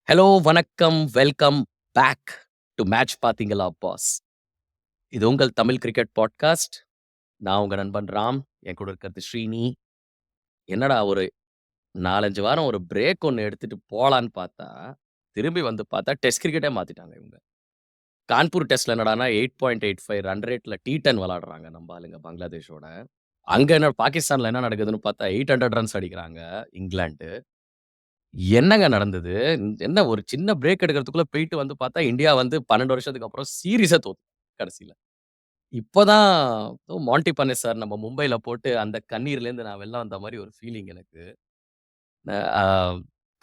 Hello, வணக்கம், welcome back to match பாத்தீங்களா pass. இது உங்கள் தமிழ் கிரிக்கெட் பாட்காஸ்ட். நான் உங்க நண்பன் ராம். என் கூட இருக்கிறது ஸ்ரீனி. என்னடா ஒரு 4, 5 வாரம் ஒரு பிரேக் ஒண்ணு எடுத்துட்டு போலான்னு பார்த்தா, திரும்பி வந்து பார்த்தா டெஸ்ட் கிரிக்கெட்டே மாத்திட்டாங்க இவங்க. கான்பூர் டெஸ்ட்ல என்னடான்னா 8.85 ரன் ரேட்ல T10 விளையாடுறாங்க நம்ம ஆளுங்க பங்களாதேஷோட. அங்க என்ன பாகிஸ்தான்ல என்ன நடக்குதுன்னு பார்த்தா 800 ரன்ஸ் அடிக்கிறாங்க இங்கிலாந்து. என்னங்க நடந்தது? என்ன ஒரு சின்ன பிரேக் எடுக்கிறதுக்குள்ள போயிட்டு வந்து பார்த்தா, இந்தியா வந்து 12 வருஷத்துக்கு அப்புறம் சீரிஸ கடைசில. இப்ப தான் மான்டி பண்ணே சார் நம்ம மும்பைல போட்டு அந்த கண்ணீர்லேருந்து நான் வெளில வந்த மாரி ஒரு ஃபீலிங் எனக்கு. Uh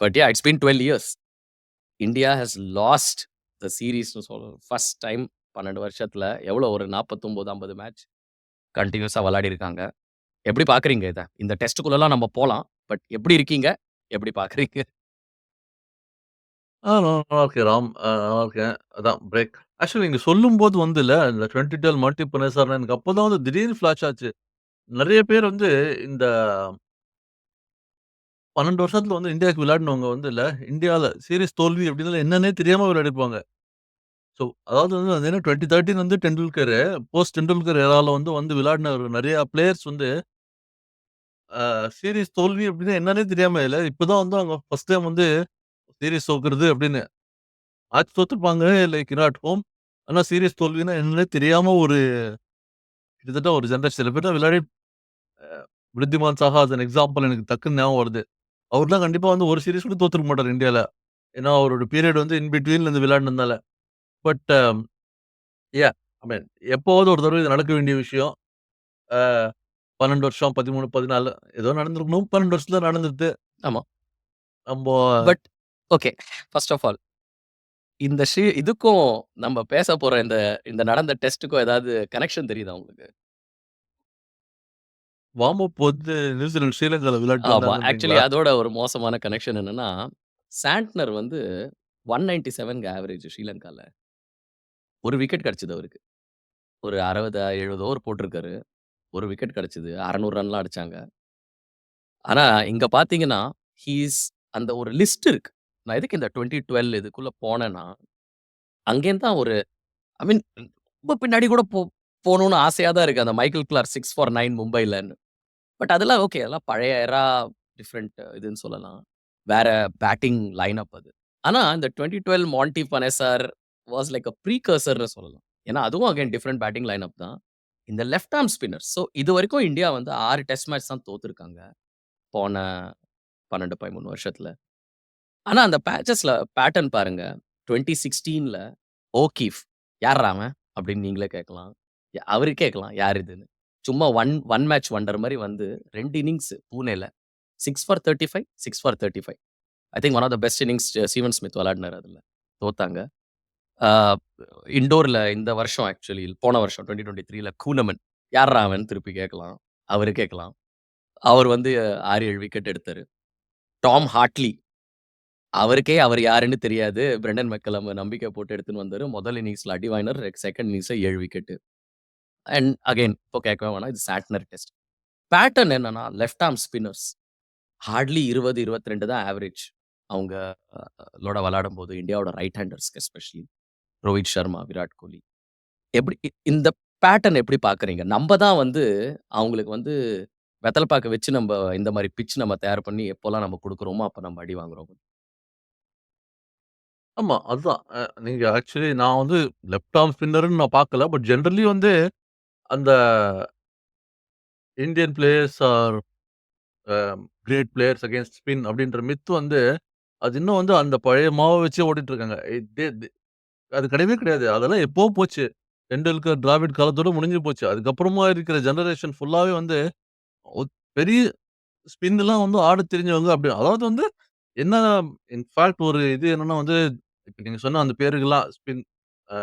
but yeah it's been 12 years. India has lost the சீரிஸ்ன்னு சொல்லணும். ஃபர்ஸ்ட் டைம் 12 வருஷத்துல எவ்வளோ ஒரு 49, 50 மேட்ச் கன்டினியூஸா விளையாடியிருக்காங்க. எப்படி பார்க்குறீங்க இத? இந்த டெஸ்ட்டுக்குள்ளலாம் நம்ம போலாம். பட் எப்படி இருக்கீங்க? எப்படி பார்க்குறீங்க? நான் நல்லா இருக்கேன் ராம். நல்லா இருக்கேன். அதான் பிரேக். ஆக்சுவலி நீங்க சொல்லும்போது வந்துல்ல, இந்த 2012 மல்டி புவனேஸ்வரன் எனக்கு அப்பதான் வந்து திடீர்னு ஃபிளாஷ் ஆச்சு. நெறைய பேர் வந்து இந்த 12 வருஷத்துல வந்து இந்தியாவுக்கு விளையாடினவங்க வந்து இல்ல, இந்தியால சீரிஸ் தோல்வி அப்டின்னா என்னன்னே தெரியாம விளையாடிருப்பாங்க. ஸோ அதாவது வந்து அது என்ன 2013 வந்து டெண்டுல்கர், போஸ்ட் டெண்டுல்கர் எரால வந்து விளையாடின நெறைய பிளேயர்ஸ் வந்து சீரிஸ் தோல்வி அப்டின்னா என்னன்னே தெரியாம இல்ல, இப்பதான் வந்து அவங்க ஃபர்ஸ்ட் டைம் வந்து சீரிஸ் தோக்குறது அப்டின்னு. மேட்ச் தோத்துருப்பாங்க லைக் அட் ஹோம். ஆனா சீரிஸ் தோல்வின்னா என்னன்னே தெரியாம ஒரு கிட்டத்தட்ட ஒரு ஜெனரேஷன் சில பேர்லாம் விளையாடி Wriddhiman Saha as an example எனக்கு டக்குன்னு ஞாபகம் வருது. அவர்லாம் கண்டிப்பா வந்து ஒரு சீரிஸ் கூட தோத்துருக்க மாட்டாரு இந்தியால. ஏன்னா அவரோட பீரியட் வந்து இன் பிட்வீன்ல இருந்து விளையாடுனதுனால. பட் யாஹ் ஐ மீன் எப்பவாவது ஒரு தடவ இது நடக்க வேண்டிய விஷயம். அ 12 வருஷம், 13, 14 ஏதோ நடந்திருக்கணும். 12 வருஷத்துல நடந்துருது. ஆமா. நம்போ but okay. First of all இந்த இதுக்கும் நம்ம பேச போற இந்த இந்த நடந்த டெஸ்ட்டுக்கும் ஏதாவது கனெக்ஷன் தெரியுதா உங்களுக்கு? வார்ம் அப் வந்து நியூசிலாந்து ஸ்ரீலங்கால விளையாடிட்டு ஆமா. ஆக்சுவலி வந்தாங்கன்றீங்களா? அதோட ஒரு மோசமான கனெக்ஷன் என்னன்னா, சாண்ட்னர் வந்து 197ங்க ஆவரேஜ் ஸ்ரீலங்கால. 1 விக்கெட் கிடைச்சது அவருக்கு. ஒரு 60, 70 ஓவர் போட்டிருக்காரு. 1 விக்கெட் கிடைச்சது. 600 ரன்லாம் அடிச்சாங்க. ஆனா இங்க பார்த்தீங்கன்னா, ஹி இஸ் அந்த ஒரு லிஸ்ட் இருக்கு. நான் எதுக்கு இந்த 2012 இதுக்குள்ள போனேன்னா, அங்கேருந்து தான் ஒரு ஐ மீன் ரொம்ப பின்னாடி கூட போணும்னு ஆசையா தான் இருக்கு. அந்த மைக்கேல் கிளார்க் 6 ஃபார் 9 மும்பைலன்னு. பட் அதெல்லாம் ஓகே. அதெல்லாம் பழைய டிஃபரண்ட் இதுன்னு சொல்லலாம். வேற பேட்டிங் லைனப் அது. ஆனா இந்த 2012 மான்டி பனேசார் வாஸ் லைக் அ ப்ரீகர்சர்ன்னு சொல்லலாம். ஏன்னா அதுவும் அகைன் டிஃபரண்ட் பேட்டிங் லைனப் தான். இந்த லெஃப்ட் ஆர்ம் ஸ்பின்னர்ஸ். ஸோ இதுவரைக்கும் இந்தியா வந்து 6 டெஸ்ட் மேட்ச் தான் தோத்துருக்காங்க. போன 12, 13 வருஷத்துல. ஆனா அந்த பேட்டர்ன் பாருங்க. 2016ல ஓகீஃப் யார்றா அவன்? அப்படின்னு நீங்களே கேட்கலாம். அவருக்கே கேட்கலாம் யார் இதுன்னு. சும்மா ஒன் மேட்ச் வண்டர் மாரி வந்து 2 இன்னிங்ஸ் பூனேல. 6 for 35, 6 for 35. I think one of the best innings Steven Smith விளையாடினாரு அதுல. தோத்தாங்க. ஆ இண்டோர்ல இந்த வருஷம் ஆக்சுவலி போன வருஷம் 2023ல கூனமன். யார்றா அவன் திருப்பி கேட்கலாம். அவரு கேட்கலாம். அவர் வந்து 6, 7 விக்கெட் எடுத்தாரு. டாம் ஹார்ட்லி அவருக்கே அவர் யாருன்னு தெரியாது. பிரெண்டன் மெக்கல்லம் நம்பிக்கை போட்டு எடுத்துன்னு வந்தாரு. முதல் இன்னிங்ஸ்ல அடி வாங்கினாரு. செகண்ட் இன்னிங்ஸ்ல 7 விக்கெட். அண்ட் அகைன் இப்போ கேட்கவே வேணாம். இது சாட்னர் டெஸ்ட். பேட்டர்ன் என்னன்னா, லெஃப்ட் ஆர்ம் ஸ்பின்னர்ஸ். ஹார்ட்லி 20, 22 தான் ஆவரேஜ். அவங்க லோட விளையாடும்போது இந்தியாவோட ரைட் ஹேண்டர்ஸ்க்கு எஸ்பெஷலி. ரோஹித் சர்மா, விராட் கோலி. எப்படி இந்த பேட்டர்ன் எப்படி பார்க்குறீங்க? நம்ப தான் வந்து அவங்களுக்கு வந்து வெத்தல பாக்கு வச்சு நம்ப இந்த மாரி பிட்ச் நம்ம தயார் பண்ணி எப்போலாம் நம்ம குடுக்குறோமோ, அப்ப நம்ம அடி வாங்குறோம். ஆமா. அதுதான். நீங்க ஆக்சுவலி நான் வந்து லெஃப்ட் ஆர்ம் ஸ்பின்னர்ன்னு நான் பார்க்கல. பட் ஜெனரலி வந்து அந்த Indian players are a great players against spin அப்படின்ற மித் வந்து, அது இன்னும் வந்து அந்த பழைய மாவ வச்சே ஓட்டிட்டு இருக்காங்க. அது கிடையவே கிடையாது. அதெல்லாம் எப்பவோ போச்சு. டெண்டுல்கர், டிராவிட் காலத்தோட முடிஞ்சு போச்சு. அதுக்கப்புறமா இருக்கிற ஜெனரேஷன் ஃபுல்லாவே வந்து பெரிய ஸ்பின்லாம் வந்து ஆடத் தெரிஞ்சவங்க அப்படி அதாவது வந்து என்ன இன்ஃபாக்ட் ஒரு இது என்னன்னா வந்து, இப்ப நீங்க சொன்ன அந்த பேருக்கெல்லாம் அ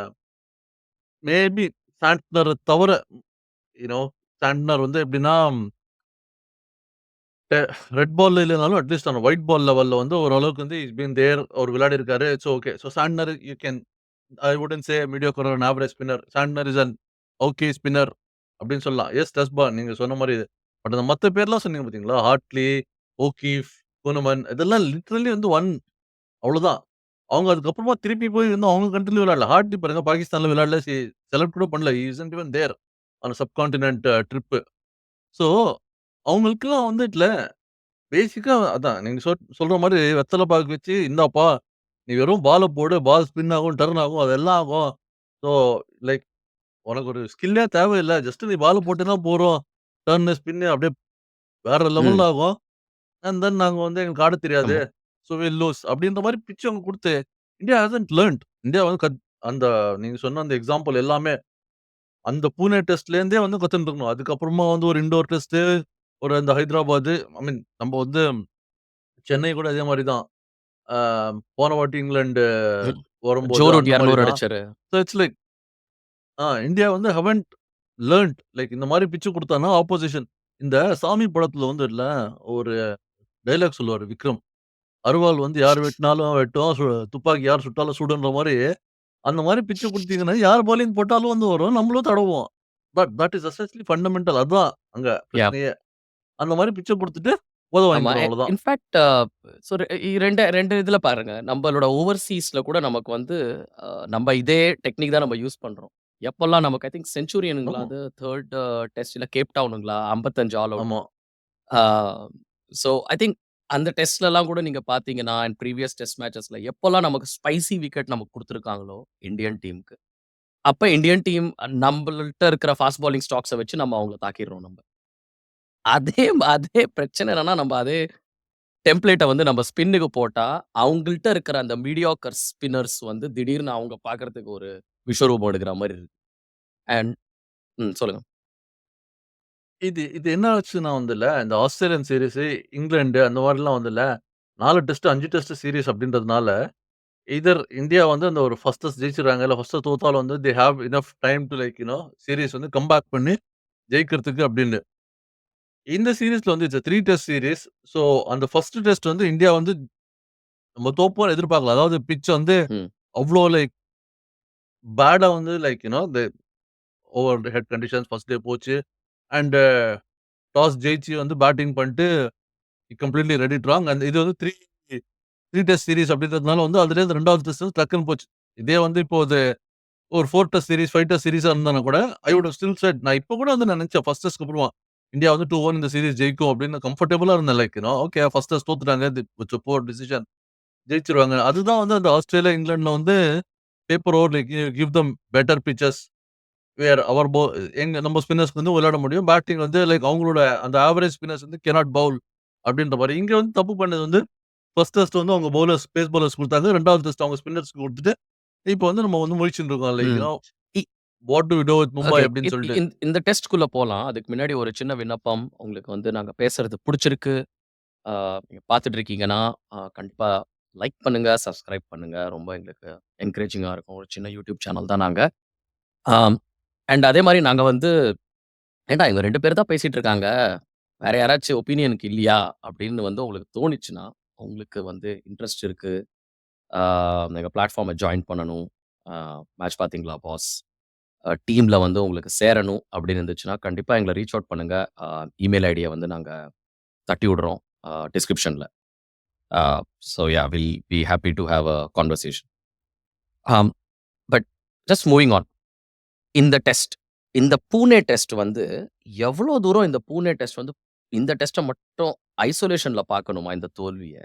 மேபி சாண்ட்னர தவிர, யூ நோ சாண்ட்னர் வந்து எப்படின்னா ரெட் பால்ல இல்லனாலும் அட்லீஸ்ட் அந்த ஒயிட் பால் லெவல்ல வந்து ஓரளவுக்கு வந்து இஸ் பீன் தேர். அவரு விளையாடியிருக்காரு. It's okay. So Santner you can I wouldn't say mediocre or an average spinner. Santner is an okay spinner அப்படின்னு சொல்லலாம். எஸ் டஸ்பான் நீங்க சொன்ன மாரி இது. பட் அந்த மத்த பேர்லாம் சொன்னீங்க பார்த்தீங்களா? ஹார்ட்லி, ஓகீஃப், குனமன் இதெல்லாம் லிட்டரலி வந்து 1 அவ்வளோதான். அவங்க அதுக்கப்புறமா திருப்பி போய் வந்து அவங்க கண்ட்ரில விளையாடல. ஹார்ட்லி பாருங்க பாகிஸ்தான்ல விளையாடல. செலக்ட் கூட பண்ணல. He isn't even there on subcontinent trip. So அவங்களுக்கெல்லாம் வந்துட்டுல பேசிக்கா அதான் நீங்க சொல்ற மாரி வெத்தல பாக்கு வச்சு, "இந்தாப்பா, நீ வெறும் பால போடு. பால் ஸ்பின் ஆகும், டர்ன் ஆகும். அதெல்லாம் ஆகும். சோ லைக் உனக்கு ஒரு ஸ்கில்லே தேவையில்ல. ஜஸ்ட் நீ பால போட்டீன்னா போதும். டர்ன், ஸ்பின் அப்படியே வேற ம். லெவல்ல ஆகும். அண்ட் தென் நாங்க வந்து எங்களுக்கு ஆடத் தெரியாது. ஆமா. So will lose." அப்படின்ற மாரி பிட்ச் அவங்க குடுத்து, இந்தியா ஹேசன்ட் லேர்ன்ட். இந்தியா வந்து அந்த நீங்க சொன்ன அந்த எக்ஸாம்பிள் எல்லாமே அந்த பூனே டெஸ்ட்லேருந்தே வந்து கத்துட்டு இருக்கணும். அதுக்கப்புறமா வந்து ஒரு இண்டோர் டெஸ்ட்டு, ஒரு அந்த ஹைதராபாத்து, ஐ மீன் நம்ம வந்து சென்னை கூட அதே மாரி தான். ஆ போன வாட்டி இங்கிலாந்து ம். வரும்போது ஜோ ரூட் அந்த மாரி 200 தான். அடிச்சாரு. சோ இட்ஸ் லைக் இந்தியா வந்து ஹேவன்ட் லேர்ன்ட் லைக் இந்த மாரி பிட்ச் குடுத்தான்னா ஆப்போசிஷன் இந்த சாமி படத்துல வந்து இல்ல ஒரு டயலாக் சொல்லுவாரு விக்ரம். அருவாள் வந்து யார் வெட்டினாலும் வெட்டும். துப்பாக்கி யார் சுட்டாலும் சுடுன்ற மாரி, அந்த மாரி பிட்ச் குடுத்தீங்கன்னா, யார் பவுலிங் போட்டாலும் வந்து வரும். நம்மளும் தடவுவோம். That is essentially fundamental. அதான் அங்க யாஹ்! பிரச்சனையே. அந்த மாரி பிட்ச குடுத்துட்டு உத ஆமா. வாங்கிக்கிறோம் அவ்வளோதான். இன்ஃபாக்ட் 2 இதுல பாருங்க. நம்பளோட ஓவர்சீஸ்ல கூட நமக்கு வந்து நம்ப இதே டெக்னிக் தான் நம்ம யூஸ் பண்றோம். எப்பல்லாம் நமக்கு ஐ திங்க் செஞ்சுரியனுங்களா ஆமா, அது 3 டெஸ்ட் இல்ல கேப் டவுனுங்களா 55 ஆல் அவுட். ஆமா. ஆ சோ ஐ திங்க் அந்த டெஸ்ட்லலாம் கூட நீங்க பார்த்தீங்கன்னா, அண்ட் ப்ரீவியஸ் டெஸ்ட் மேட்சஸ்ல எப்போலாம் நமக்கு ஸ்பைசி விக்கெட் நமக்கு குடுத்துருக்காங்களோ, இந்தியன் டீம்க்கு. அப்ப இந்தியன் டீம் நம்பள்ட்ட இருக்கிற ஃபாஸ்ட் பவுலிங் ஸ்டாக்ஸ வச்சு நம்ம அவங்கள தாக்கிர்றோம் நம்ப. அதே பிரச்சனை என்னன்னா, நம்ம அதே டெம்ப்ளேட்ட வந்து நம்ம ஸ்பின்னுக்கு போட்டா, அவங்கள்ட்ட இருக்கிற அந்த மீடியாக்கர் ஸ்பின்னர்ஸ் வந்து திடீர்னு அவங்க பார்க்கறதுக்கு ஒரு விஸ்வரூபம் எடுக்கிற மாரி இருக்கு. அண்ட் சொல்லுங்க. இது இது என்ன ஆச்சுன்னா வந்துல்ல, இந்த ஆஸ்திரேலியன் சீரிஸ், இங்கிலாந்து அந்த மாரிலாம் வந்துல்ல, 4 டெஸ்ட், 5 டெஸ்ட் சீரிஸ் அப்படின்றதுனால, எய்தர் இந்தியா வந்து அந்த ஒரு ஃபர்ஸ்ட் டெஸ்ட் ஜெயிச்சுடுறாங்க. இல்ல ஃபர்ஸ்ட் தோத்தாலும் வந்து they have enough time to like series வந்து கம் பேக் பண்ணி ஜெயிக்கிறதுக்கு அப்படின்னு. இந்த சீரிஸ்ல வந்து இட்ஸ் 3 டெஸ்ட் சீரிஸ். சோ அந்த ஃபர்ஸ்ட் டெஸ்ட் வந்து இந்தியா வந்து நம்ம தோப்போம்னு எதிர்பார்க்கல. அதாவது பிட்ச் வந்து ம். அவ்ளோ லைக் பேடா வந்து like the overhead conditions first day போச்சு. அண்ட் டாஸ் ஜெயிச்சு வந்து பேட்டிங் பண்ணிட்டு கம்ப்ளீட்லி ரெடி ராங். அண்ட் இது வந்து 3 டெஸ்ட் சீரிஸ் அப்படின்றதுனால வந்து அதுலேருந்து 2வது டெஸ்ட் வந்து டக்குன்னு போச்சு. இதே வந்து இப்போ ஒரு 4 டெஸ்ட் சீரிஸ், 5 டெஸ்ட் சீரிஸா இருந்தானா கூட, I would have still said நான் இப்ப கூட வந்து நான் நினைச்சேன் ஃபர்ஸ்ட் டெஸ்ட்க்கு அப்புறமா, இந்தியா வந்து 2-1 இந்த சீரிஸ் ஜெயிக்கும் அப்படின்னு கம்ஃபர்டபுளா இருந்தேன். லைக் ஓகே ஃபர்ஸ்ட் டெஸ்ட் தோத்துட்டாங்க. It's a poor decision. ஜெயிச்சுருவாங்க. அதுதான் வந்து அந்த ஆஸ்திரேலியா, இங்கிலாந்துல வந்து paper over like give them better pitches where our எங்க நம்ம ஸ்பின்னர்ஸ்க்கு வந்து விளையாட முடியும். பேட்டிங் வந்து லைக் அவங்களோட அந்த ஆவரேஜ் ஸ்பின்னர்ஸ் வந்து கேனாட் பவுல் அப்படின்ற மாரி. இங்க வந்து தப்பு பண்ணது வந்து ஃபர்ஸ்ட் டெஸ்ட் வந்து அவங்க பவுலர்ஸ் பேஸ் பவுலர்ஸ் குடுத்தாங்க. 2வது டெஸ்ட் அவங்க ஸ்பின்னர்ஸ்க்கு குடுத்துட்டு, இப்போ வந்து நம்ம வந்து முழிச்சுட்டு இருக்கோம். Like hmm. இ what do we do with Mumbai okay. அப்படின்னு சொல்லிட்டு. இந்த டெஸ்ட்க்குள்ள போலாம். அதுக்கு முன்னாடி ஒரு சின்ன விண்ணப்பம். உங்களுக்கு வந்து நாங்க பேசுறது புடிச்சிருக்கு. ஆ நீங்க பார்த்துட்டு இருக்கீங்கன்னா, கண்டிப்பா லைக் பண்ணுங்க, சப்ஸ்கிரைப் பண்ணுங்க. ரொம்ப எங்களுக்கு என்கரேஜிங்கா இருக்கும். ஒரு சின்ன யூடியூப் சேனல் தான் நாங்க. ஆம். அண்ட் அதே மாரி நாங்க வந்து ஏன்டா இவங்க 2 பேர் தான் பேசிட்டு இருக்காங்க. வேற யாராச்சும் ஒப்பீனியனுக்கு இல்லையா? அப்படின்னு வந்து உங்களுக்கு தோணிச்சுன்னா, உங்களுக்கு வந்து இன்ட்ரெஸ்ட் இருக்கு. ஆ எங்க பிளாட்ஃபார்ம ஜாயின் பண்ணணும். ஆ மேட்ச் பார்த்தீங்களா பாஸ்? டீம்ல வந்து உங்களுக்கு சேரணும் அப்படின்னு இருந்துச்சுன்னா, கண்டிப்பா எங்கள ரீச் அவுட் பண்ணுங்க. இமெயில் ஐடிய வந்து நாங்க தட்டி விடுறோம். டிஸ்கிரிப்ஷன்ல. Uh so yeah will be happy to have a conversation. ஆம். But just moving on. இந்த டெஸ்ட். இந்த பூனே டெஸ்ட் வந்து எவ்வளோ தூரம் இந்த பூனே டெஸ்ட் வந்து இந்த டெஸ்ட்ட மட்டும் ஐசோலேஷன்ல பார்க்கணுமா இந்த தோல்விய?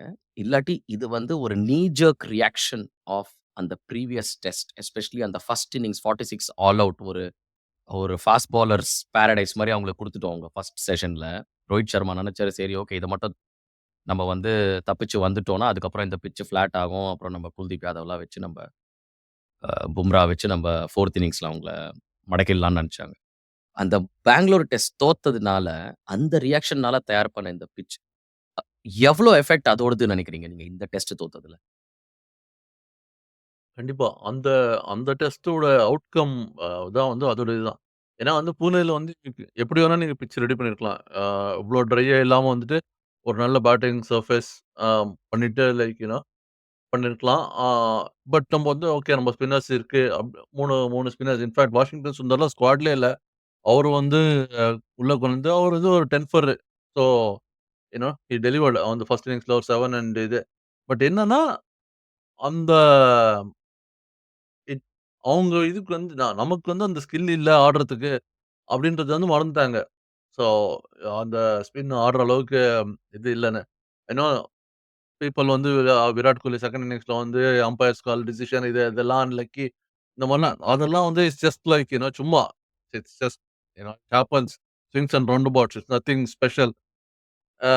இல்லாட்டி இது வந்து ஒரு நீ ஜெர்க் ரியாக்ஷன் ஆஃப் அந்த ப்ரீவியஸ் டெஸ்ட் எஸ்பெஷலி அந்த ஃபர்ஸ்ட் இன்னிங்ஸ் 46 ஆல் அவுட் ஒரு ஒரு ஃபாஸ்ட் பவுலர்ஸ் பாரடைஸ் மாரி அவங்களுக்கு குடுத்துட்டோம் அவங்க ஃபர்ஸ்ட் செஷன்ல. ரோஹித் சர்மா நெனச்சாரு, சரி ஓகே இத மட்டும் நம்ம வந்து தப்பிச்சு வந்துட்டோம்னா, அதுக்கப்புறம் இந்த பிட்ச் ஃப்ளாட் ஆகும். அப்புறம் நம்ம குல்தீப் யாதவ்லாம் வச்சு நம்ப பும்ரா வச்சு நம்ப 4த் இன்னிங்ஸ்ல அவங்கள மடக்கிடலாம்னு நெனச்சாங்க. அந்த பெங்களூர் டெஸ்ட் தோத்ததுனால, அந்த ரியாக்ஷன்னால தயார் பண்ண இந்த பிட்ச், எவ்ளோ எஃபெக்ட் அதோடதுன்னு நெனைக்கிறீங்க நீங்க இந்த டெஸ்ட் தோத்ததுல? கண்டிப்பா. அந்த அந்த டெஸ்ட்டோட அவுட்கம் தான் வந்து அதோட இதுதான். ஏன்னா வந்து புனேல வந்து எப்படி வேணா நீங்க பிட்ச் ரெடி பண்ணியிருக்கலாம். இவ்ளோ ட்ரையா இல்லாம வந்துட்டு, ஒரு நல்ல பேட்டிங் சர்ஃபேஸ் அ பண்ணிட்டு லைக் பண்ணியிருக்கலாம். பட் நம்ம வந்து ஓகே நம்ம ஸ்பின்னர்ஸ் இருக்கு. 3 ஸ்பின்னர்ஸ் இன்ஃபாக்ட் வாஷிங்டன் சுந்தர்லாம் ஸ்குவாட்லயே இல்ல. அவரு வந்து அ உள்ள கொண்டு வந்து அவரு வந்து ஒரு 10 for so he delivered on the first இன்னிங்ஸ்ல ஒரு 7 அண்ட் இது. பட் என்னன்னா அந்த இட் அவங்க இதுக்கு வந்து நமக்கு வந்து அந்த ஸ்கில் இல்ல ஆடுறதுக்கு அப்படின்றத வந்து மறந்துட்டாங்க. ஸோ அந்த ஸ்பின் ஆடுற அளவுக்கு இது இல்லன்னு. ஏன்னா பீப்பிள் வந்து விராட் கோலி செகண்ட் இன்னிங்ஸ்ல வந்து அம்பயர்ஸ் கால் டிசிஷன் இதெல்லாம் அன்லக்கி இந்த மாரிலாம் அதெல்லாம் வந்து இட்ஸ் ஜஸ்ட் லைக் சும்மா it's just it happens swings and round அபவுட்ஸ் it's nothing special. A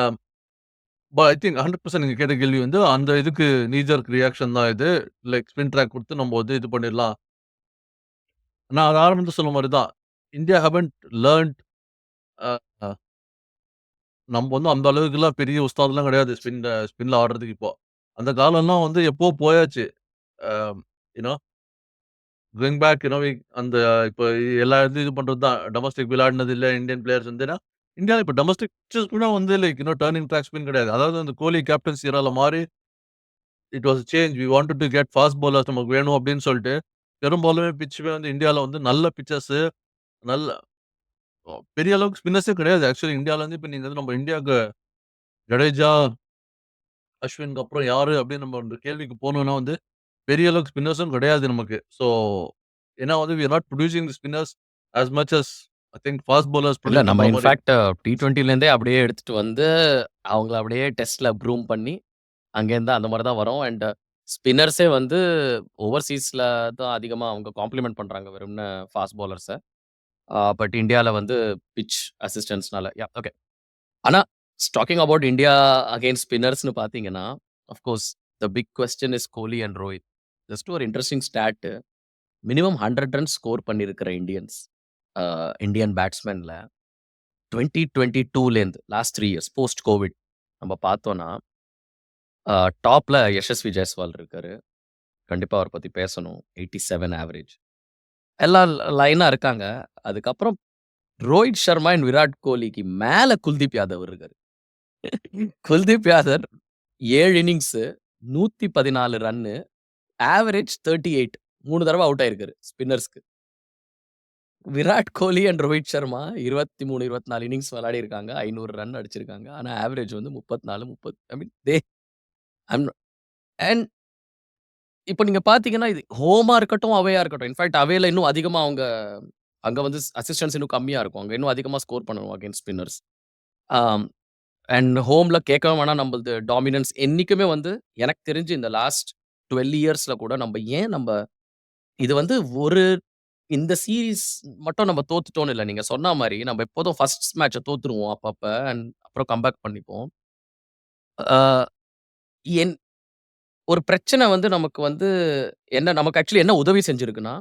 I think 100% நீங்க கேட்ட கேள்வி வந்து அந்த இதுக்கு நீ ஜெர்க் ரியாக்ஷன் தான் இது. லைக் ஸ்பின் ட்ராக் குடுத்து நம்ம வந்து இது பண்ணிடலாம். நான் அது ஆரம்பத்துல சொன்ன மாரி தான். இந்தியா ஹேவன்ட் லேர்ன்ட் அ அ நம்ம வந்து அந்த அளவுக்குலாம் பெரிய உஸ்தாத்லாம் கிடையாது. ஸ்பின்ல ஆடுறதுக்கு இப்போ. அந்த காலம்லாம் வந்து எப்பவோ போயாச்சு. அ யூ நோ கோயிங் பேக் அந்த இப்ப எல்லா இடத்துலயும் இது பண்றது தான். டொமஸ்டிக் விளையாடினது இல்ல இந்தியன் பிளேயர்ஸ் வந்துனா, இந்தியால இப்ப டொமஸ்டிக் பிட்சஸ் கூட வந்து லைக் டர்னிங் ட்ராக் ஸ்பின் கிடையாது. அதாவது அந்த கோலி கேப்டன்சி எரால மாறி it was change. We wanted to get fast bowlers நமக்கு வேணும் அப்படின்னு சொல்லிட்டு, பெரும்பாலுமே பிட்சுமே வந்து இந்தியால வந்து நல்ல பிட்சஸ் நல்ல பெரிய அளவுக்கு ஸ்பின்னர்ஸே கிடையாது. ஆக்சுவலி இந்தியால இருந்து இப்ப நீங்க வந்து நம்ம இந்தியாவுக்கு ஜடேஜா, அஸ்வினுக்கு அப்புறம் யாரு அப்படின்னு நம்ம அந்த கேள்விக்கு போனோம்னா வந்து, பெரிய அளவுக்கு ஸ்பின்னர்ஸும் கிடையாது நமக்கு. ஸோ ஏன்னா வந்து we are not producing the spinners as much as I think fast bowlers இல்ல புரொடியூஸ் நம்ம பண்ற மாரி. இன்ஃபாக்ட் T20லேருந்தே அப்படியே எடுத்துட்டு வந்து, அவங்கள அப்படியே டெஸ்ட்ல ப்ரூம் பண்ணி, அங்கேருந்து அந்த மாரி தான் வரோம். அண்ட் ஸ்பின்னர்ஸே வந்து ஓவர்சீஸ்ல தான் அதிகமா அவங்க காம்ப்ளிமெண்ட் பண்றாங்க வெறும்னு ஃபாஸ்ட் பவுலர்ஸ. பட் இந்தியால வந்து பிட்ச் அசிஸ்டன்ட்ஸ்னால ஓகே. ஆனா டாக்கிங் அபவுட் இந்தியா அகைன்ஸ்ட் ஸ்பின்னர்ஸ்ன்னு பார்த்தீங்கன்னா, of course the big question is Kohli and Rohit. Just ஒரு interesting stat minimum 100 runs score பண்ணியிருக்கிற இந்தியன் பேட்ஸ்மேன்ல 2022லேருந்து லாஸ்ட் 3 இயர்ஸ் போஸ்ட் கோவிட் நம்ம பார்த்தோம்னா, டாப்ல யஷஸ்வி ஜெயஸ்வால் இருக்காரு. கண்டிப்பா அவர பத்தி பேசணும். 87 ஆவரேஜ். எல்லாம் லைனா இருக்காங்க. அதுக்கப்புறம் ரோஹித் சர்மா அண்ட் விராட் கோலிக்கு மேல குல்தீப் யாதவ் இருக்காரு. Kuldeep Yadav 7 innings 114 run, average 38 3 தடவ அவுட் ஆயிருக்காரு ஸ்பின்னர்ஸ்க்கு. விராட் கோலி அண்ட் ரோஹித் சர்மா 23, 24 இன்னிங்ஸ் விளையாடியிருக்காங்க. 500 ரன் அடிச்சிருக்காங்க. ஆனா ஆவரேஜ் வந்து 34, 30 ஐ மீன் ஐம் அண்ட் இப்ப நீங்க பார்த்தீங்கன்னா, இது ஹோமா இருக்கட்டும், அவேயா இருக்கட்டும். இன்ஃபாக்ட் அவேல இன்னும் அதிகமா அவங்க அங்க வந்து அசிஸ்டன்ஸ் இன்னும் கம்மியா இருக்கும். அங்க இன்னும் அதிகமா ஸ்கோர் பண்ணணும் அகைன்ஸ்ட் ஸ்பின்னர்ஸ். ஆம் அண்ட் ஹோம்ல கேட்கவே வேணாம் நம்மளது டாமினன்ஸ் என்னைக்குமே வந்து எனக்கு தெரிஞ்சு இந்த லாஸ்ட் 12 இயர்ஸ்ல கூட நம்ப இது வந்து ஒரு இந்த சீரிஸ் மட்டும் நம்ம தோத்துட்டோம்னு இல்ல. நீங்க சொன்ன மாரி நம்ம எப்போதும் ஃபர்ஸ்ட் மேட்ச்ச தோத்துருவோம் அப்பப்ப. அண்ட் அப்புறம் கம்பேக் பண்ணிப்போம். ஆ என் ஒரு பிரச்சனை வந்து நமக்கு வந்து நமக்கு ஆக்சுவலி என்ன உதவி செஞ்சிருக்குன்னா,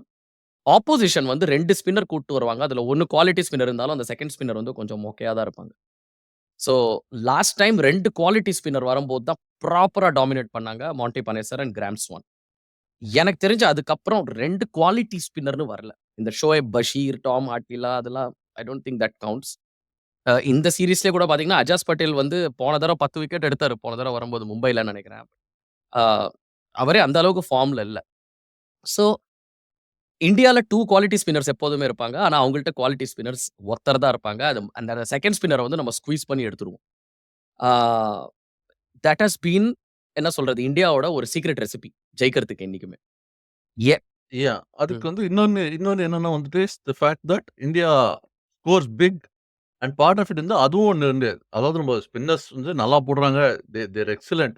ஆப்போசிஷன் வந்து 2 ஸ்பின்னர் கூட்டு வருவாங்க. அதுல 1 குவாலிட்டி ஸ்பின்னர் இருந்தாலும், அந்த 2ண்ட் ஸ்பின்னர் வந்து கொஞ்சம் மொக்கையா தான் இருப்பாங்க. So last time 2 quality spinner வரும்போது தான் ப்ராப்பரா டாமினேட் பண்ணாங்க. Monte Panesar and gram Swan. எனக்கு தெரிஞ்சு அதுக்கப்புறம் 2 குவாலிட்டி ஸ்பின்னர்ன்னு வரல. இந்த ஷோயப் பஷீர், டாம் ஆட்டிலா அதெல்லாம் I don't think that counts. இந்த சீரிஸ்லயே கூட பார்த்தீங்கன்னா, அஜாஸ் பட்டேல் வந்து போன தடவ 10 விக்கெட் எடுத்தாரு. போன தடவ வரும்போது மும்பைலன்னு நெனைக்கிறேன். ஆ அவரே அந்த அளவுக்கு ஃபார்ம்ல இல்ல. ஸோ இந்தியால 2 குவாலிட்டி ஸ்பின்னர்ஸ் எப்போதுமே இருப்பாங்க. ஆனா அவங்கள்ட்ட குவாலிட்டி ஸ்பின்னர்ஸ் ஒருத்தர் தான் இருப்பாங்க. அந்த 2ண்ட் ஸ்பின்னர வந்து நம்ம ஸ்குவீஸ் பண்ணி எடுத்துருவோம். ஆ தட் ஹஸ் பீன் என்ன சொல்றது? இந்தியாவோட ஒரு சீக்ரெட் ரெசிபி ஜெயிக்கிறதுக்கு என்னைக்குமே. எ யாஹ் அதுக்கு ம். வந்து இன்னொன்னு இன்னொன்னு என்னன்னா வந்துட்டு the fact that India scores big and part of it வந்து அதுவும் ஒண்ணு இருந்து. அதாவது நம்ம ஸ்பின்னர்ஸ் வந்து நல்லா போடுறாங்க. They're excellent.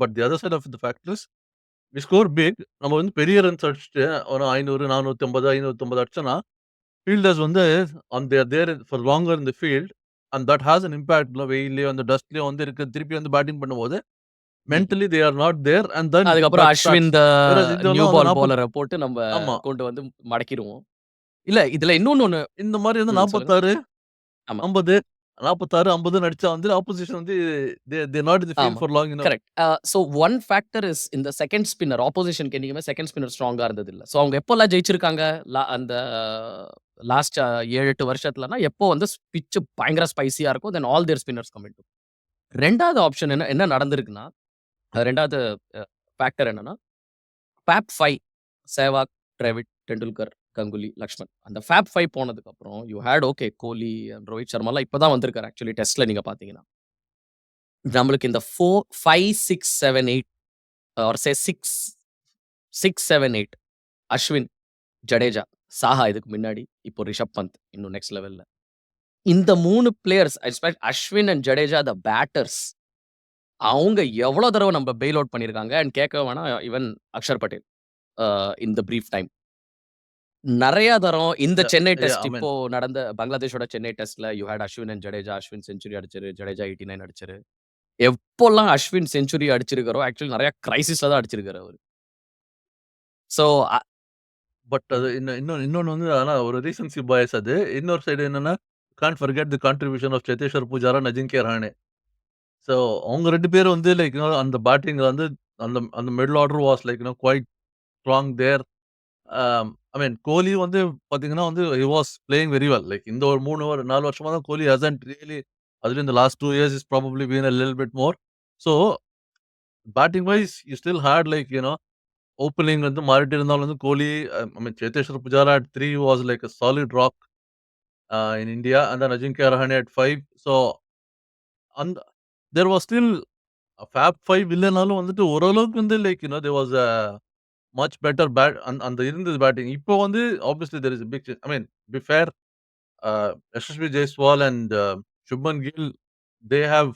But the other side of the fact is we score big. நம்ம வந்து பெரிய ரன்ஸ் அடிச்சுட்டு ஒரு 500, 450, 550 அடிச்சோம்னா, ஃபீல்டர்ஸ் வந்து they're there for longer in the field and that has an impact. வெயில்லயோ, அந்த டஸ்ட்லயோ வந்து திருப்பி வந்து பேட்டிங் பண்ணும்போது, ம்ஹ்ம். Mentally they are not there and then அதுக்கப்புறம் that Ashwin starts. Whereas new இதெல்லாம் வந்து பால் பவுலர போட்டு நம்ப ஆமா. கொண்டு வந்து மடக்கிருவோம். இல்ல இதுல இன்னொன்னு ஒண்ணு இந்த மாரி வந்து சொல்லுங்க. 46, ஆமா. 50, 46, 50ன்னு அடிச்சா வந்து ஆப்போசிஷன் வந்து they're not in the field ஆமா. For long enough. Correct. So one factor is இந்த 2ண்ட் ஸ்பின்னர் ஆப்போசிஷன்க்கு என்னைக்குமே 2ண்ட் ஸ்பின்னர் ஸ்ட்ராங்கா இருந்ததில்ல. சோ அவங்க எப்போலாம் ஜெயிச்சிருக்காங்க? அந்த லாஸ்ட் 7, 8 வருஷத்துலனா, எப்போ வந்து பிட்ச் பயங்கர ஸ்பைசியா இருக்கும். Then all their spinners come into. 2வது ஆப்ஷன் என்ன என்ன நடந்திருக்குன்னா, 2வது ஃபேக்டர் என்னன்னா, ஃபேப் 5 சேவாக், டிராவிட், டெண்டுல்கர், கங்குலி, லக்ஷ்மன். அந்த ஃபேப் 5 போனதுக்கப்புறம் you had okay Kohli and Rohit சர்மாலாம் இப்ப தான் வந்திருக்காரு டெஸ்ட்ல நீங்க பார்த்தீங்கன்னா. நம்மளுக்கு இந்த 4, 5, 6, 7, 8 ஆர் சே 6, 7, 8 அஸ்வின், ஜடேஜா, சாஹா இதுக்கு முன்னாடி. இப்போ ரிஷப் பந்த் இன்னும் நெக்ஸ்ட் லெவல்ல. இந்த 3 players Ashwin and Jadeja the batters. அவங்க எவ்வளோ தடவ நம்ம பெயில் அவுட் பண்ணியிருக்காங்க அண்ட் கேட்க வேணாம் even Akshar Patel in the brief time. நெறைய தரம் இந்த Yeah, Chennai yeah. Test I mean, இப்போ நடந்த பங்களாதேஷோட சென்னை டெஸ்ட்ல you had Ashwin and Jadeja. Ashwin century அடிச்சாரு. ஜடேஜா 89 அடிச்சாரு. எப்போலாம் அஸ்வின் செஞ்சுரி அடிச்சிருக்காரோ, ஆக்சுவலி நெறைய கிரைசிஸ்ல தான் அடிச்சிருக்காரு அவரு. ஸோ பட் அது இன்னொன்னு வந்து ஆனா ஒரு ரீசன்சி பயாஸ் அது. இன்னொரு சைடு என்னன்னா, can't forget the contribution of Cheteshwar Pujara and Ajinkya Rahane. So அவங்க 2 பேரும் வந்து லைக் அந்த பேட்டிங்ல வந்து அந்த அந்த middle order was like quite strong there. I mean Kohli வந்து பார்த்தீங்கன்னா வந்து he was playing very well. Like இந்த ஒரு 4 வருஷமா தான் கோலி ஹஸ்ன்ட் ரியலி அதுலயும் இந்த last 2 years is probably been a little bit more. So batting wise you still had opening வந்து மாறிட்டு இருந்தாலும் வந்து Kohli, I mean Cheteshwar Pujara at 3 was like a solid rock in India and then Ajinkya Rahane at 5. So அந்த there was still Fab 5 இல்லனாலும் வந்துட்டு ஓரளவுக்கு வந்து there was a much better அந்த இருந்தது பேட்டிங். இப்போ வந்து obviously there is a big change. I mean, be fair, Yashasvi Jaiswal and Shubman Gill they have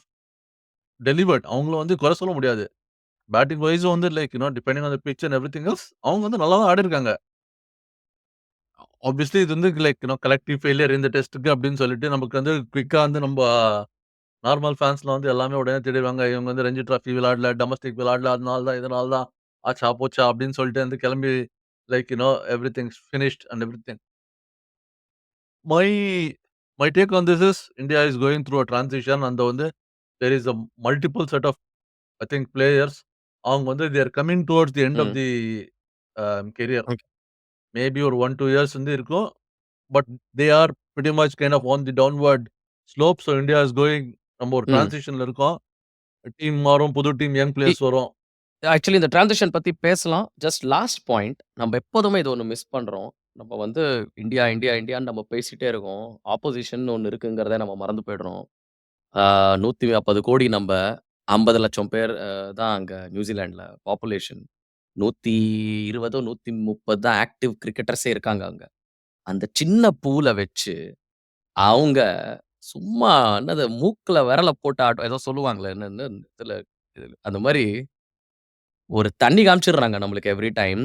delivered. அவங்கள வந்து குறை சொல்ல முடியாது. பேட்டிங் வைஸ் வந்து depending on the pitch and everything else அவங்க வந்து நல்லா தான் ஆடியிருக்காங்க. ஆப்வியஸ்லி இது வந்து கலெக்டிவ் ஃபெயிலியர் இந்த டெஸ்ட்க்கு அப்படின்னு சொல்லிட்டு நமக்கு வந்து குயிக்கா வந்து நம்ம நார்மல் ஃபேன்ஸ்ல வந்து எல்லாமே உடனே தேடிடுவாங்க. இவங்க வந்து ரஞ்சி டிராஃபி விளையாடல, டொமஸ்டிக் விளையாடல. அதனால தான், இதனால தான் ஆச்சா போச்சா அப்படின்னு சொல்லிட்டு வந்து கிளம்பி everything finished and everything. My my take on this is India is going through a transition. அந்த வந்து there is a multiple set of I think players. அவங்க வந்து they are coming towards the end of um. The career. Okay. Maybe ஒரு 1, 2 years வந்து இருக்கும். But they are pretty much kind of on the downward slope. So India is going நம்ம ஒரு ம். டிரான்சிஷன்ல இருக்கோம். டீம் மாறும், புது டீம், யங் இ பிளேயர்ஸ் வரும். ஆக்சுவலி இந்த டிரான்சிஷன் பத்தி பேசலாம். Just last point. நம்ம எப்போதுமே இது ஒண்ணு மிஸ் பண்றோம். நம்ம வந்து இந்தியா, இந்தியா, இந்தியான்னு நம்ம பேசிட்டே இருக்கோம். ஆப்போசிஷன் ஒண்ணு இருக்குங்கிறத நம்ம மறந்து போயிடுறோம். 150 கோடி நம்ப 50,00,000 பேர் தான் அங்க நியூசிலாண்ட்ல பாப்புலேஷன். 120 130 தான் ஆக்டிவ் கிரிக்கெட்டர்ஸே இருக்காங்க அங்க. அந்த சின்ன பூல வச்சு, அவங்க சும்மா என்னது மூக்குல விரல போட்டு ஆட்டம் ஏதோ சொல்லுவாங்களே என்னன்னு இதுல அந்த மாரி ஒரு தண்ணி காமிச்சிடுறாங்க நம்மளுக்கு every time.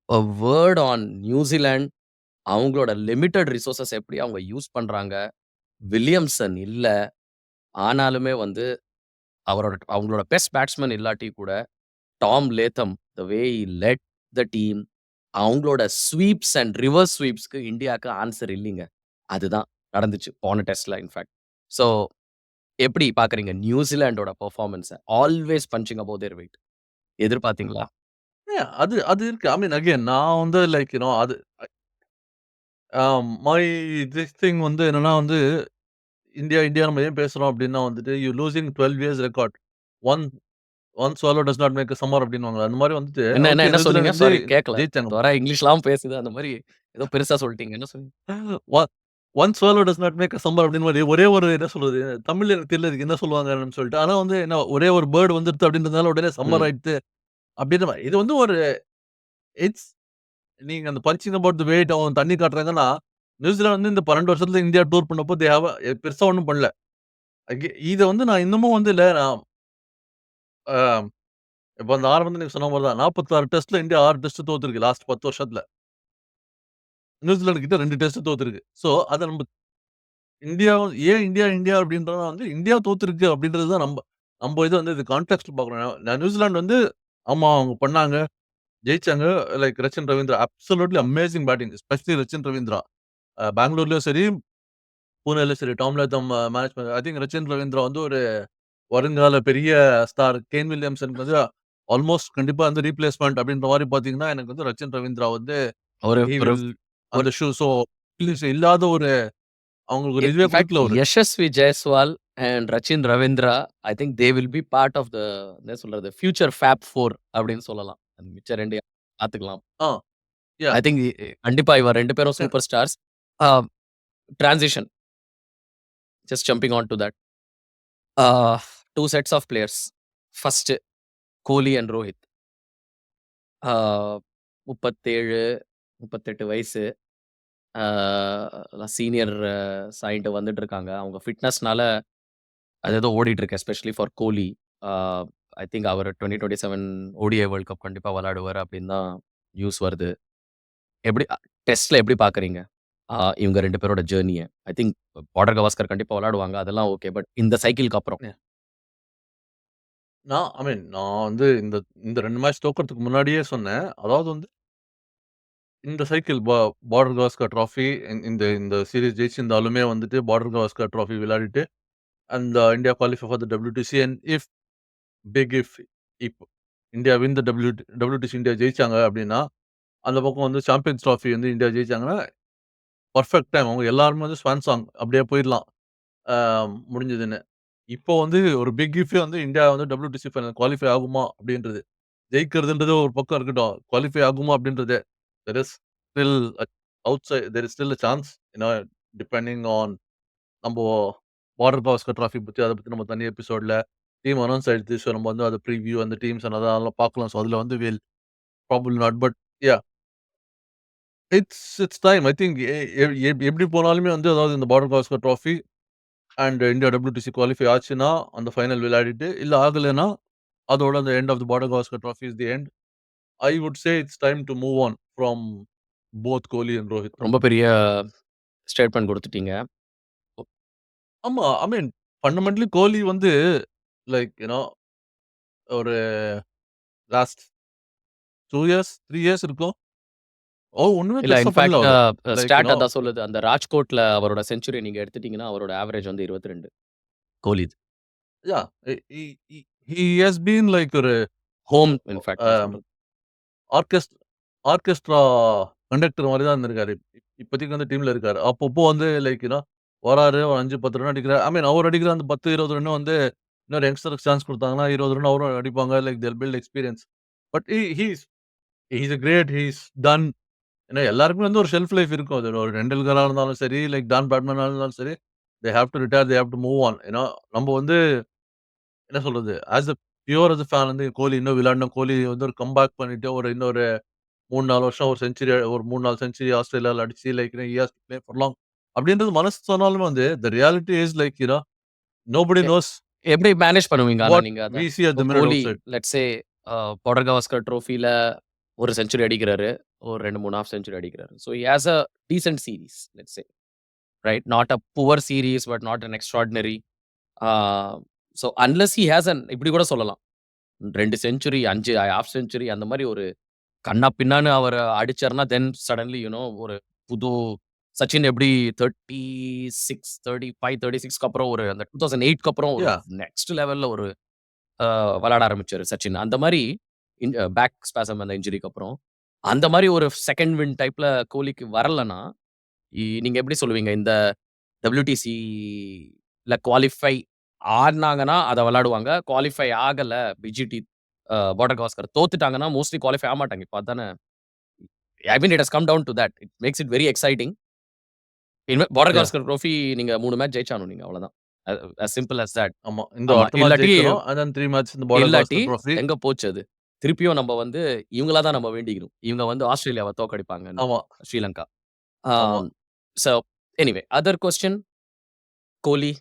A word on New Zealand அவங்களோட லிமிட்டட் ரிசோர்ஸஸ் எப்படி அவங்க யூஸ் பண்றாங்க. வில்லியம்சன் இல்ல. ஆனாலுமே வந்து அவங்களோட பெஸ்ட் பேட்ஸ்மேன் இல்லாட்டி கூட, Tom Latham the way he let the team அவங்களோட ஸ்வீப்ஸ் அண்ட் ரிவர்ஸ் ஸ்வீப்ஸ்க்கு இந்தியாக்கு ஆன்ஸர் இல்லீங்க. அதுதான் நடந்துச்சு போன டெஸ்ட்ல இன்ஃபாக்ட். ஸோ எப்படி பார்க்குறீங்க நியூசிலாண்டோட பெர்ஃபார்மன்ஸ? ஆல்வேஸ் பஞ்சிங் அபோவ் தேர் வெயிட். எதிர்பார்த்தீங்களா? அது அது இருக்கு. ஐ மீன் அகைன் நான் வந்து அது மை திஸ் திங் வந்து என்னன்னா வந்து இந்தியா இந்தியா நம்ம ஏன் பேசுறோம் அப்படின்னா வந்துட்டு you losing 12 years record. One one swallow does not make a summer அப்படின்னுவாங்க. அந்த மாதிரி வந்துட்டு என்ன என்ன ஓகே என்ன சொன்னீங்க? நியூசிலாந்து வந்து சாரி கேட்கல. ஜெயிச்சாங்க. தொர இங்கிலீஷ்லாம் பேசுது. அந்த மாரி ஏதோ பெருசா சொல்ட்டீங்க. என்ன சொன்னீங்க? ஒ one swallow does not make a summer அப்படின்னு மாரி ஒரே ஒரு என்ன சொல்றது? தமிழ்ல எனக்கு தெரியல இதுக்கு என்ன சொல்லுவாங்கன்னு சொல்லிட்டு. ஆனா வந்து என்ன ஒரே ஒரு பேர்ட் வந்துருது அப்படின்றதுனால உடனே சம்மர் ம். ஆயிடுத்து அப்படின்ற மாரி. இது வந்து ஒரு இட்ஸ் நீங்க அந்த பஞ்சிங் அபௌட் தி வெயிட் அவங்க தண்ணி காட்டுறாங்கன்னா, நியூசிலாந்து வந்து இந்த 12 வருஷத்துல இந்தியா டூர் பண்ணப்போ தே ஹேவ் பெருசா ஒண்ணும் பண்ணல. இத வந்து நான் இன்னமும் வந்து இல்ல நான் அ இப்ப அந்த ஆரம்பத்துல நீங்க சொன்ன மாரி தான். 46 டெஸ்ட்ல இந்தியா 6 டெஸ்ட் தோத்துருக்கு லாஸ்ட் 10 வருஷத்துல. நியூசிலாந்து கிட்ட 2 டெஸ்ட் தோத்துருக்கு. சோ அத நம்ம இந்தியா ஏன் இந்தியா இந்தியா அப்படின்றத வந்து இந்தியா தோத்துருக்கு அப்படின்றது தான் நம்ப இது வந்து இது கான்டெக்ஸ்ட் பார்க்கணும். நான் நியூசிலாந்து வந்து ஆமா அவங்க பண்ணாங்க, ஜெயிச்சாங்க. Like Rachin Ravindra absolutely amazing batting. Especially Rachin Ravindra. பெங்களூர்லயும் சரி, புனேலயும் சரி Tom Latham management I think Rachin Ravindra வந்து ஒரு வருங்கால பெரிய ஸ்டார். கேன் வில்லியம்சனுக்கு வந்து ஆல்மோஸ்ட் கண்டிப்பா வந்து ரீப்ளேஸ்மென்ட் அப்படின்ற மாரி பார்த்தீங்கன்னா, எனக்கு வந்து ரச்சின் ரவீந்திரா வந்து ஒரு ஹி ஒரு வில் ஒரு அந்த ஷூ ஸோ இல்லாத ஒரு அவங்களுக்கு ஒரு இதுவே இன்ஃபாக்ட் குடுக்கல அவரு. Yashasvi Jaiswal and Rachin Ravindra, I think they will be part of the என்ன சொல்றது? ஃபியூச்சர் ஃபேப் 4 அப்படின்னு சொல்லலாம். மிச்ச 2 பார்த்துக்கலாம். ஆ யா ஐ திங்க் கண்டிப்பா இவ 2 பேரும் super stars. Uh transition just jumping on to that. Uh 2 sets of players. First Kohli and Rohit. ஆ 37, 38 வயசு. ஆ சீனியர் சாயின்ட்டு வந்துட்டுருக்காங்க. அவங்க ஃபிட்னஸ்னால அது ஏதோ ஓடிட்டு இருக்கு. Especially for Kohli. Ah I think அவர் 2027 ஓடிஐ வேர்ல்ட் கப் கண்டிப்பா விளையாடுவாரு அப்படின்னு தான் நியூஸ் வருது. எப்படி டெஸ்ட்ல எப்படி பார்க்குறீங்க? இவங்க 2 பேரோட ஜர்னிய. ஐ திங்க் பார்டர் கவாஸ்கர் கண்டிப்பா விளையாடுவாங்க. அதெல்லாம் ஓகே. பட் இந்த சைக்கிள்க்கு அப்புறம். ய நான் வந்து இந்த இந்த 2 மேட்ச் தோக்கறதுக்கு முன்னாடியே சொன்னேன். அதாவது வந்து இந்த சைக்கிள் பார்டர் கவாஸ்கர் ட்ராஃபி இந்த இந்த சீரிஸ் ஜெயிச்சிருந்தாலுமே வந்துட்டு பார்டர் கவாஸ்கர் ட்ராஃபி விளையாடிட்டு and India qualify for the WTC and if if India win the WTC India ஜெயிச்சாங்க அப்டின்னா, அந்த பக்கம் வந்து சாம்பியன்ஸ் ட்ராஃபி வந்து இந்தியா ஜெயிச்சாங்கன்னா, பெர்ஃபெக்ட் டைம். அவங்க எல்லாருமே வந்து ஸ்வான் சாங் அப்டியே போயிரலாம். ஆ முடிஞ்சதுன்னு. இப்போ வந்து ஒரு பிக் இஃப்பே வந்து இந்தியா வந்து WTC ஃபைனல் குவாலிஃபை ஆகுமா அப்டின்றது. ஜெயிக்கிறதுன்றது ஒரு பக்கம் இருக்கட்டும். குவாலிஃபை ஆகுமா அப்டின்றது. There is still there is still a chance. Depending on நம்போ பார்டர் கவாஸ்கர் ட்ராஃபி பத்தி அத பத்தி நம்ம தனி எபிசோட்ல டீம் அனவுன்ஸ் ஆயிடுச்சு. ஸோ நம்ம வந்து அத ப்ரிவியூ அந்த டீம்ஸ் அதெல்லாம் பார்க்கலாம். ஸோ அதுல வந்து probably not. But yeah it's time. I think எப்படி போனாலுமே வந்து அதாவது இந்த Border Gavaskar trophy and India WTC qualify ஆச்சுன்னா, அந்த ஃபைனல் விளையாடிட்டு, இல்ல ஆகலன்னா, அதோட அந்த end of the Border Gavaskar trophy is the end. I would say it's time to move on from both Kohli and Rohit. ரொம்ப பெரிய ஸ்டேட்மெண்ட் குடுத்துட்டீங்க. ஆமா. ஐ மீன் ஃபண்டமென்டலி கோலி வந்து லைக் ஒரு லாஸ்ட் 2 இயர்ஸ், 3 இயர்ஸ் இருக்கும். ஒண்ணுமே இல்ல பெருசா பண்ணல இன்ஃபாக்ட் அவரு. லைக் ஸ்டாட் அதான் சொல்லுது. அந்த ராஜ்கோட்ல அவரோட செஞ்சுரிய நீங்க எடுத்துட்டீங்கன்னா, அவரோட ஆவரேஜ் வந்து 22 கோலிது. Yeah he he he has been like ஒரு ஹோம் இன்ஃபாக்ட் அ நான் சொல்றது. ஆர்கெஸ்ட் ஆர்கெஸ்ட்ரா கண்டக்டர் மாரி தான் இருந்திருக்காரு. இப்போதைக்கு வந்து டீம்ல இருக்காரு. அப்பப்போ வந்து லைக் வராரு. ஒரு 5, 10 ரன் அடிக்கிறாரு. ஐ மீன் அவர் அடிக்கிற அந்த 10, 20 ரன்னும் வந்து இன்னொரு யங்ஸ்டருக்கு சான்ஸ் குடுத்தாங்கன்னா, 20 ரன் அவரும் அடிப்பாங்க. Like they'll build experience. But he is great. He is done. ஏன்னா எல்லாருக்குமே வந்து ஒரு ஷெல்ஃப் லைஃப் இருக்கும். அது ஒரு டெண்டுல்கரா இருந்தாலும் சரி, லைக் டான் பிராட்மனா இருந்தாலும் சரி, they have to retire. They have to move on. நம்ம வந்து என்ன சொல்றது? ஆஸ் எ ஃபேன் வந்து கோலி இன்னும் விளையாடணும். கோலி வந்து ஒரு கம்பேக் பண்ணிட்டு இன்னொரு 3, 4 வருஷம் ஒரு செஞ்சுரி ஒரு 3, 4 செஞ்சுரி ஆஸ்திரேலியால அடிச்சு like he has to play for long அப்படின்றது மனசு சொன்னாலுமே வந்து the reality is like nobody a knows எப்படி மேனேஜ் பண்ணுவீங்க ஆனா வாட் நீங்க அத? வி சி அட் இப்போ the minute Kohli outside. Let's say Border Gavaskar ட்ரோஃபில ஒரு செஞ்சுரி அடிக்கிறாரு. ஒரு 2, 3 ஹாஃப் செஞ்சுரி அடிக்கிறாரு. So he has a decent series let's say. Right? Not a poor series but not an extraordinary. Uh so unless he has an இப்படி கூட சொல்லலாம். 2 century, 5 half century அந்த மாரி ஒரு கன்னா பின்னான்னு அவர அடிச்சாருன்னா, தென் சடன்லி ஒரு புது சச்சின் எப்படி 36, 35, 36க்கு அப்புறம் அந்த 2008க்கு அப்புறம் ஒரு யா நெக்ஸ்ட் லெவல்ல ஒரு விளையாட ஆரம்பிச்சாரு சச்சின். அந்த மாரி பேக் ஸ்பாசம் அந்த இன்ஜுரிக்கு அப்புறம். அந்த மாரி ஒரு செகண்ட் விண்ட் டைப்ல கோலிக்கு வரலன்னா, நீங்க எப்படி சொல்லுவீங்க? இந்த WTCல குவாலிஃபை ஆனாங்கன்னா, அத விளையாடுவாங்க. குவாலிஃபை ஆகல பிஜிடி பார்டர் கவாஸ்கர் தோத்துட்டாங்கன்னா, மோஸ்ட்லி குவாலிஃபை ஆகமாட்டாங்க. இப்ப அதானே I mean it has come down to that. It makes it very exciting. இனிமே பார்டர் யா கவாஸ்கர் ட்ரோஃபி நீங்க 3 மேட்ச் ஜெயிச்சாகணும் நீங்க அவ்வளோதான். As simple as that. ஆமா. இந்த ஆமா. அடுத்த மேட்ச் இல்லாட்டி ஜெயிக்கணும். அண்ட் தென் 3 மேட்ச் இந்த பார்டர் இல்லாட்டி கவாஸ்கர் ட்ராஃபி. எங்க போச்சு அது? திருப்பியும் நம்ம இவங்களா தான் நம்ம வேண்டிக்கணும். இவங்க ஆஸ்திரேலியாவ தோற்கடிப்பாங்கன்னு. ஆமா, ஸ்ரீலங்கா. ஆமா. ஆம். சோ எனிவே அதர் கொஸ்டின் கோலி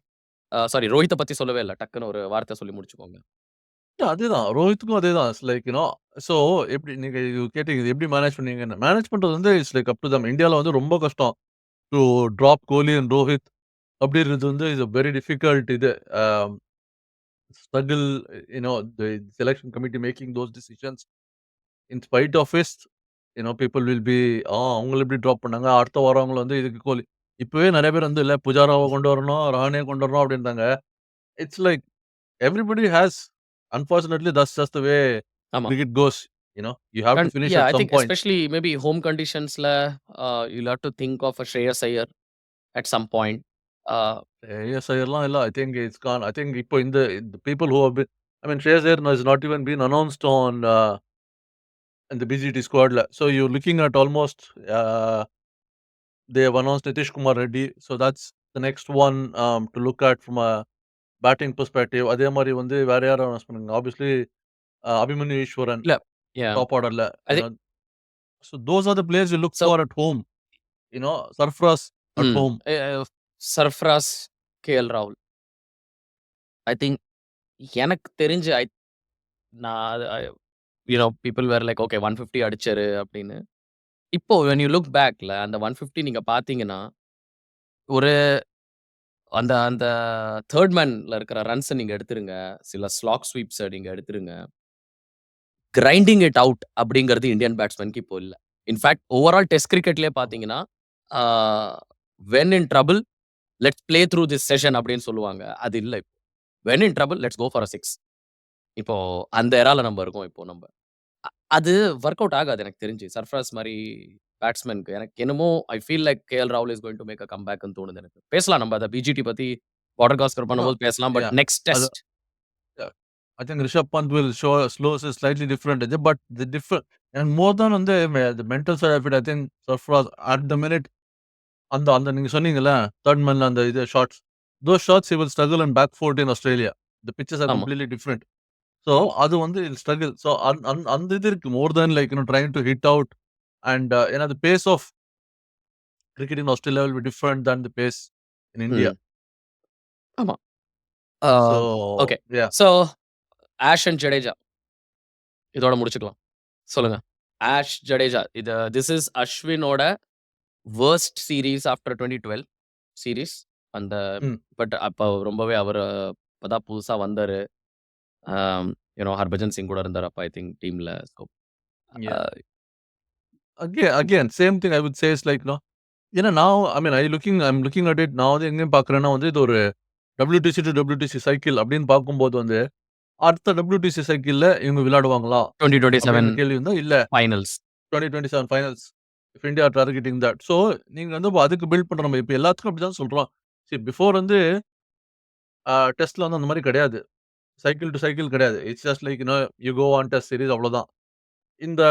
சாரி ரோஹித்த பத்தி சொல்லவே இல்ல. டக்குனு ஒரு வார்த்தை சொல்லி முடிச்சுக்கோங்க. அதேதான். ரோஹித்துக்கும் அதேதான். இட்ஸ் லைக் சோ எப்படி நீங்க இது கேட்டீங்க. இது எப்படி மேனேஜ் பண்ணீங்கன்னு. மேனேஜ் பண்றது வந்து it's like up to them. இந்தியால வந்து ரொம்ப கஷ்டம். To drop Kohli and Rohit அப்படின்றது வந்து இஸ் a வெரி டிஃபிகல்ட் இது. A struggle the selection committee making those decisions in spite of people will be அவங்கள எப்படி டிராப் பண்ணாங்க. அடுத்த வரவங்கள வந்து இதுக்கு கோலி இப்பவே நெறைய பேர் வந்து இல்ல புஜாராவ கொண்டு வரணும், ரஹானே கொண்டு வரணும் அப்படின்றாங்க. It's like everybody has unfortunately that's just the way ஆமா. Cricket goes. You have to finish I at some think point. Especially maybe home கண்டிஷன்ஸ்ல you'll have to think of a Shreyas Iyer at some point. ஆ ஸ்ரேயஸ் ஐயர்லாம் இல்ல. I think it's gone. I think இப்போ இந்த people who have been I mean Shreyas Iyer has not even been announced on in the BGT squadல. So you're looking at almost they have announced Nitish Kumar Reddy. So that's the next one to look at from a batting perspective. அதே மாரி வந்து வேற யார announce பண்ணாங்க. Obviously Abhimanyu ஈஸ்வரன். இல்ல Yeah. Top ஆர்டர்ல. I You think know, so those are the players you look so. for at home. You know, Sarfaraz at ம். home. Sarfraz, KL ராகுல். ஐ திங்க் எனக்கு தெரிஞ்சு நான் பீப்பிள் வேர் லைக் ஓகே 150 அடிச்சாரு அப்படின்னு. இப்போ வென் யூ லுக் பேக்ல அந்த 150 நீங்க பார்த்தீங்கன்னா, ஒரு அந்த அந்த 3 மேன்ல இருக்கிற ரன்ஸ நீங்க எடுத்துருங்க. சில ஸ்லாக் ஸ்வீப்ஸ நீங்க எடுத்துருங்க. கிரைண்டிங் இட் அவுட் அப்படிங்கிறது இந்தியன் பேட்ஸ்மேன்க்கு இப்போ இல்ல. இன்ஃபாக்ட் ஓவரால் டெஸ்ட் கிரிக்கெட்லயே பார்த்தீங்கன்னா, uh when in trouble let's play through this session அப்படின்னு சொல்லுவாங்க. அது இல்ல இப்போ. When in trouble let's go for a 6. இப்போ அந்த எரால நம்ம இருக்கோம் இப்போ நம்ப. அது வொர்க் அவுட் ஆகாது எனக்கு தெரிஞ்சு. சர்ஃப்ராஸ் மாரி பேட்ஸ்மேன்க்கு. எனக்கு என்னமோ ஐ ஃபீல் லைக் கேஎல் ராகுல் is going to make a கம்பேக்ன்னு தோணுது எனக்கு. பேசலாம் நம்ம அத பிஜிடி பத்தி பார்டர் காஸ்கர் No, பண்ணும்போது பேசலாம். But yeah. நெக்ஸ்ட் அது test. yeah. I think Rishabh Pant will show slows is slightly different, but the different and more than on the mental side of it, I think Sarfaraz at the minute அந்த நீங்க சொன்னீங்கல்ல, 3rd manல அந்த இது shots. Those shots he will struggle in back foot in Australia. The pitches are ஆமா. completely different. So அது வந்து he'll struggle. So அந்த இது இருக்கு. More than like, trying to hit out and the pace of cricket in Australia will be different than the pace in India. ம். ஆமா. Uh So okay. yeah. So Ash and Jadeja இதோட முடிச்சுக்கலாம். சொல்லுங்க. Ash, Jadeja this is அஸ்வினோட worst series after 2012 series. அந்த ம். But அப்ப ரொம்பவே அவரு அப்பதான் புதுசா வந்தாரு. ஆம், ஹர்பஜன் சிங் கூட இருந்தாரு அப்ப ஐ திங்க் டீம்ல. So Yeah. Again, same thing I would say is like, now, I mean, I'm looking at it now வந்து எங்கேயும் பார்க்குறேன்னா வந்து இது ஒரு WTC to WTC சைக்கிள் அப்படின்னு பார்க்கும்போது வந்து, அடுத்த WTC சைக்கிள்ல இவங்க விளையாடுவாங்களா? 2027 அப்படின்ற கேள்வி இருந்தா, இல்ல finals. 2027 finals if India R targeting that. So நீங்க வந்து அதுக்கு பில்ட் பண்ற நம்ம இப்ப எல்லாத்துக்கும் அப்படிதான் சொல்றோம். பிஃபோர் வந்து டெஸ்ட்ல வந்து அந்த மாரி கிடையாது. சைக்கிள் டு சைக்கிள் கிடையாது. It's just like you go on test series அவ்வளோதான். இந்த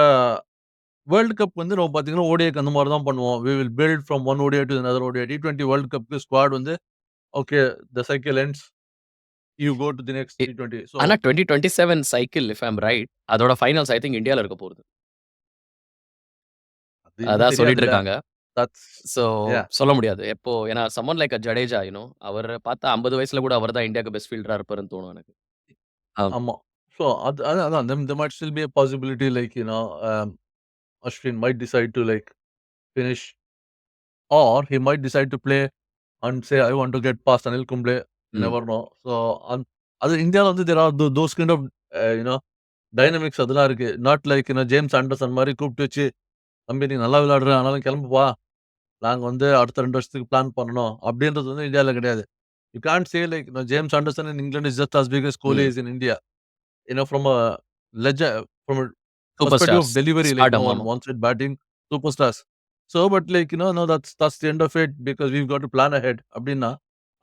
வேர்ல்ட் கப் வந்து நம்ம பார்த்தீங்கன்னா, ஓடிஐக்கு அந்த மாரி தான் பண்ணுவோம். We will build from one ODI to another ODI. T20 world கப்க்கு ஸ்குவாட் வந்து okay the cycle ends. You go to the next T20. So ஆனா 2027 cycle if I am right அதோட ஃபைனல்ஸ் ஐ திங்க் இந்தியால இருக்க போகுது. அது இன்னும் அதான் சொல்லிட்டு தெரியாதுல்ல. இருக்காங்க. That's so yeah. சொல்ல முடியாது. எப்போ ஏன்னா சம்மன் லைக் ஜடேஜா அவர பார்த்தா 50 வயசுல கூட அவர் தான் இந்தியாக்கு பெஸ்ட் ஃபீல்டரா இருப்பாருன்னு தோணும் எனக்கு. ஆம். ஆமா. ஸோ அதான் there might still be a possibility like, Ashwin might decide to like finish or he might decide to play and say, I want to get past Anil Kumble. You ம். never know. So அது இந்தியால வந்து there are those kind of dynamics அதெல்லாம் இருக்கு. Not like James Anderson மாரி கூப்பிட்டு வச்சு, "தம்பி நீ நல்லா விளையாடுற. ஆனாலும் கிளம்புப்பா. நாங்க வந்து அடுத்த 2 வருஷத்துக்கு பிளான் பண்ணணும்." அப்படின்றது வந்து இந்தியால கிடையாது. You can't say like James Anderson in England is just as big as Kohli hmm. Is in India. From a from a super perspective of stars. delivery, like stardom on ஆமா. one side batting, superstars. So, but like, no, that's the end of it because we've got to plan ahead. Abdina.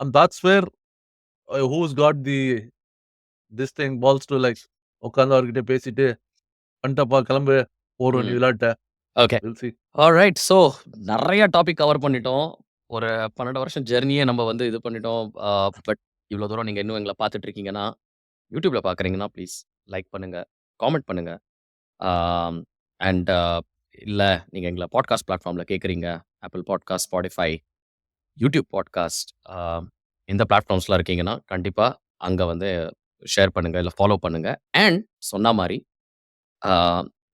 And that's where who's got this thing balls to like, உட்கார்ந்து அவர்கிட்ட பேசிட்டு, "வந்துட்டப்பா கிளம்பு, போறோம் நீ ம். விளையாட்ட." Okay. We'll see. Alright. So நெறைய topic cover பண்ணிட்டோம். ஒரு 12 வருஷம் ஜர்னியே நம்ம வந்து இது பண்ணிட்டோம். பட் இவ்வளோ தூரம் நீங்க இன்னும் எங்கள பார்த்துட்டு இருக்கீங்கன்னா, YouTubeல பார்க்குறீங்கன்னா ப்ளீஸ் லைக் பண்ணுங்க, காமெண்ட் பண்ணுங்க. ஆம் அண்ட் இல்ல நீங்க எங்கள பாட்காஸ்ட் பிளாட்ஃபார்ம்ல கேட்குறீங்க. Apple podcast, Spotify, YouTube podcast இந்த பிளாட்ஃபார்ம்ஸ்ல இருக்கீங்கன்னா, கண்டிப்பா அங்க வந்து ஷேர் பண்ணுங்க, இல்ல ஃபாலோ பண்ணுங்க. அண்ட் சொன்ன மாரி ஆ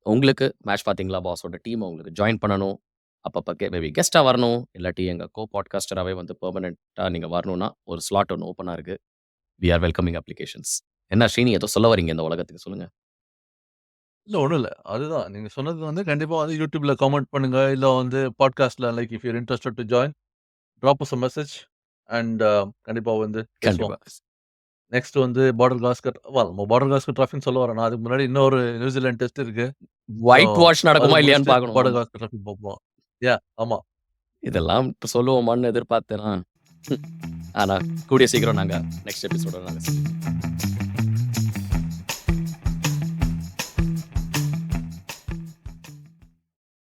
உங்களுக்கு மேட்ச் பார்த்தீங்களா பாஸோட டீம உங்களுக்கு ஜாயின் பண்ணணும். அப்பப்ப மேபி கெஸ்ட்டா வரணும். இல்லாட்டி எங்க பாட்காஸ்டராவே வந்து பெர்மனன்ட்டா நீங்க வரணும்னா, ஒரு ஸ்லாட் ஒண்ணு ஓப்பனா இருக்கு. We are welcoming applications. என்ன ஸ்ரீனி ஏதோ சொல்ல வரீங்க இந்த உலகத்துக்கு சொல்லுங்க. இல்ல ஒண்ணும் இல்ல. அதுதான் நீங்க சொன்னது வந்து கண்டிப்பா வந்து YouTubeல காமெண்ட் பண்ணுங்க. இல்ல வந்து பாட்காஸ்ட்ல like if you are interested to join, drop us a message and கண்டிப்பா வந்து பேசுவோம். கண்டிப்பா. நெக்ஸ்ட் வந்து பார்டர் காஸ்கர் பார்டர் காஸ்கர் டிராஃபின்னு சொல்ல வரேன். நான் அதுக்கு முன்னாடி இன்னொரு நியூசிலாந்து டெஸ்ட் இருக்கு. ஸோ ஒயிட் வாஷ் அது நடக்குமா இல்லையான்னு முடிச்சுட்டு பார்க்கணும். பார்டர் ஆமா. காஸ்கர் டிராஃபி பார்ப்போம். ஆமா. இதெல்லாம் இப்ப சொல்லுவோமான்னு எதிர்பார்த்தேனா. ஆனா கூடிய சீக்கிரம் நாங்க நெக்ஸ்ட் எபிசோட நாங்க